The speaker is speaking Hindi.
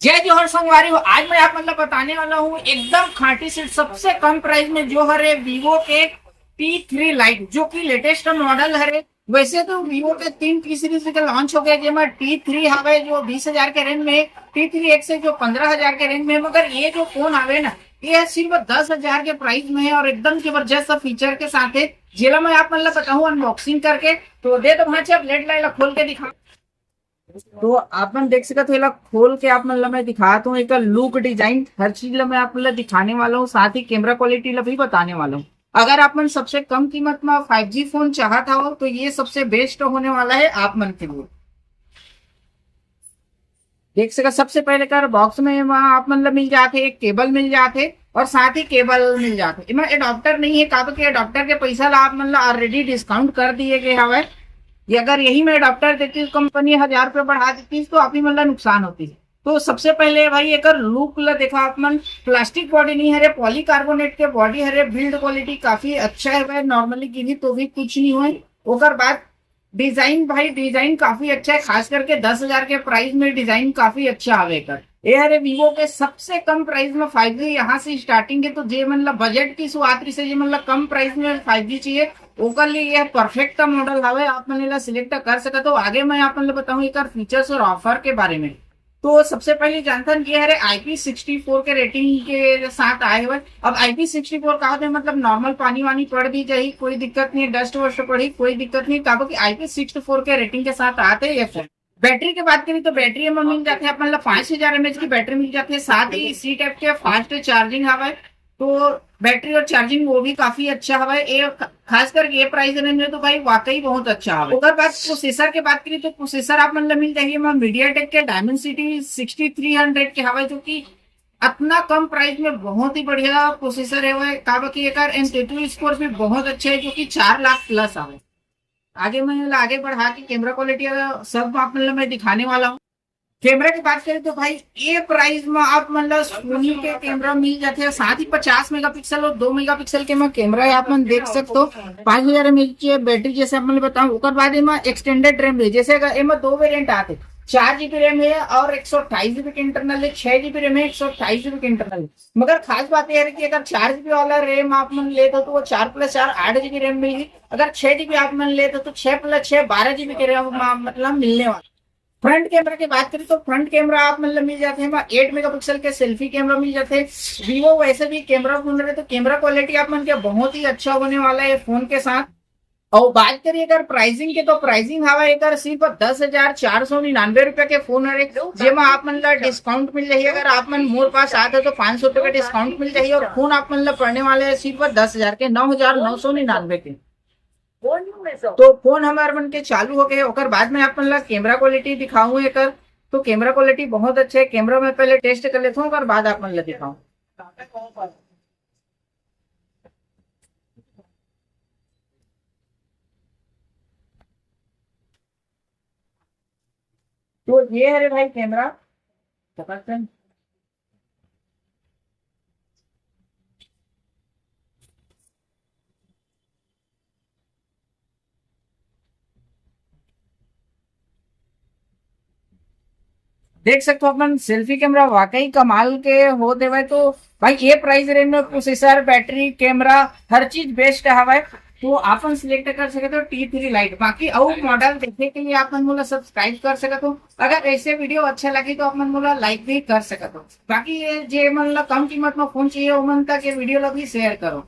जय जोहर संगवारी हो। आज मैं आप मतलब बताने वाला हूँ एकदम खाटी सीट सबसे कम प्राइस में जो है वीवो के T3 लाइट जो कि लेटेस्ट मॉडल है। वैसे तो वीवो के 3 T सीरीज के लॉन्च हो गए जिसमें T3 हवे जो 20,000 के रेंज में, T3 X है जो 15,000 के रेंज में, मगर ये जो फोन आवे ना ये सिर्फ 10,000 के प्राइस में है और एकदम जबरदस्त फीचर के साथ है। जिला मैं आप मतलब बताऊँ अनबॉक्सिंग करके तो दे तो वहां से आप लेट लाइला खोल के दिखा। तो आप मन देख सकते हो खोल के आप मतलब मैं दिखाता हूँ एक लुक डिजाइन हर चीज मैं आप मतलब दिखाने वाला हूँ, साथ ही कैमरा क्वालिटी भी बताने वाला हूँ। अगर आप मन सबसे कम कीमत में 5G फोन चाहता हो तो ये सबसे बेस्ट होने वाला है आप मन के लिए। देख सका सबसे पहले कर बॉक्स में वहाँ आप मतलब मिल जाते एक केबल मिल जाते और साथ ही केबल मिल जाते। इनमें एडॉप्टर नहीं है का तो एडॉप्टर के पैसा ला आप मतलब ऑलरेडी डिस्काउंट कर दिए गए हवे। ये अगर यही में अडॉप्टर देती कंपनी 1,000 रुपये बढ़ा देती तो आप ही मतलब नुकसान होती है। तो सबसे पहले भाई एक लुक ला देखा आप मन, प्लास्टिक बॉडी नहीं है, पॉलीकार्बोनेट के बॉडी है, बिल्ड क्वालिटी काफी अच्छा है, नॉर्मली गिनी तो भी कुछ नहीं हुए। ओकर बाद डिजाइन भाई डिजाइन काफी अच्छा है, खास करके 10,000 के प्राइस में डिजाइन काफी अच्छा आवेगा। ये हरे वीवो के सबसे कम प्राइस में 5G यहाँ से स्टार्टिंग है। तो जे मतलब बजट की शुरुआत से जे मतलब कम प्राइस में 5G चाहिए ओकर लिए यह परफेक्ट मॉडल हवे, आप मन सिलेक्ट कर सकते हो। आगे मैं आप मतलब बताऊँ एक फीचर्स और ऑफर के बारे में। तो सबसे पहले जानकारी ये है IP64 के रेटिंग के साथ आए हुए। अब IP64 कहा था मतलब नॉर्मल पानी वानी पड़ भी जाए कोई दिक्कत नहीं, डस्ट वस्ट पड़ी कोई दिक्कत नहीं, कहा कि IP64 के रेटिंग के साथ आते हैं ये फोन। बैटरी की बात करें तो बैटरी में मिल जाती है मतलब 5,000 mAh की बैटरी मिल जाती है, साथ ही सी टाइप के फास्ट चार्जिंग हवा। तो बैटरी और चार्जिंग वो भी काफी अच्छा हवा ये, खासकर ये प्राइस रेंज में तो भाई वाकई बहुत अच्छा हवा। अगर बात प्रोसेसर की बात करें तो प्रोसेसर आप मतलब मिल जाएगी मीडियाटेक के डायमेंसिटी 6300 के हवा, जो कि अपना कम प्राइस में बहुत ही बढ़िया प्रोसेसर है। वह काबा की एक M32 स्कोर भी बहुत अच्छे है जो कि 4 लाख प्लस आवे। आगे मैं आगे बढ़ा के कैमरा क्वालिटी सब आप मतलब मैं दिखाने वाला हूँ। कैमरा की बात करें तो भाई ये प्राइस में आप मतलब सोनी के कैमरा मिल जाते हैं, साथ ही 50 मेगापिक्सल और 2 मेगापिक्सल के में कैमरा है, आप मन देख सकते हो। 5,000 mAh की बैटरी जैसे आप मतलब बताऊँ। उसके बाद इनमें एक्सटेंडेड रैम है, जैसे इनमें 2 वेरिएंट आते, 4 GB रैम है और 128 GB के इंटरनल है, 6 GB रैम है, 128 GB के इंटरनल है। मगर खास बात यह है कि अगर 4 GB वाला रैम आप मन लेते तो वो 4+4 8 GB रैम मिलेगी। अगर 6 GB आप मन लेते तो 6+6 12 GB के रैम मतलब मिलने वाला। फ्रंट कैमरा की बात करें तो फ्रंट कैमरा आप मतलब मिल जाते हैं 8 मेगापिक्सल के सेल्फी कैमरा मिल जाते हैं। वीवो वैसे भी कैमरा फोन रहे तो कैमरा क्वालिटी आप मन के बहुत ही अच्छा होने वाला है फोन के साथ। और बात करिए अगर प्राइसिंग के तो प्राइसिंग हवा एक सिर्फ 10,499 रुपए के फोन है, जेमा आप मतलब डिस्काउंट मिल जाए। अगर आप मन मोर पास आते तो 500 रुपए का डिस्काउंट मिल जाए और फोन आप मतलब पड़ने वाले है सिर्फ 10,000 के, 9,999 के। तो फोन हमारे मन के चालू हो गए और बाद में आप मतलब कैमरा क्वालिटी दिखाऊं एक। तो कैमरा क्वालिटी बहुत अच्छा है, कैमरा में पहले टेस्ट कर लेता हूँ और बाद आप मतलब दिखाऊं। तो ये है रे भाई कैमरा, देख सकते हो अपन सेल्फी कैमरा वाकई कमाल के होते हुए। तो भाई ये प्राइस रेंज में प्रोसेसर बैटरी कैमरा हर चीज बेस्ट हवा। तो आपन सिलेक्ट कर सके तो T3 लाइट, बाकी और मॉडल देखने के लिए आप मन सब्सक्राइब कर सकते हो। अगर ऐसे वीडियो अच्छा लगे तो आप मन लाइक भी कर सकते हो। बाकी ये जे मतलब कम कीमत में फोन चाहिए वो मन तक ये वीडियो भी शेयर करो।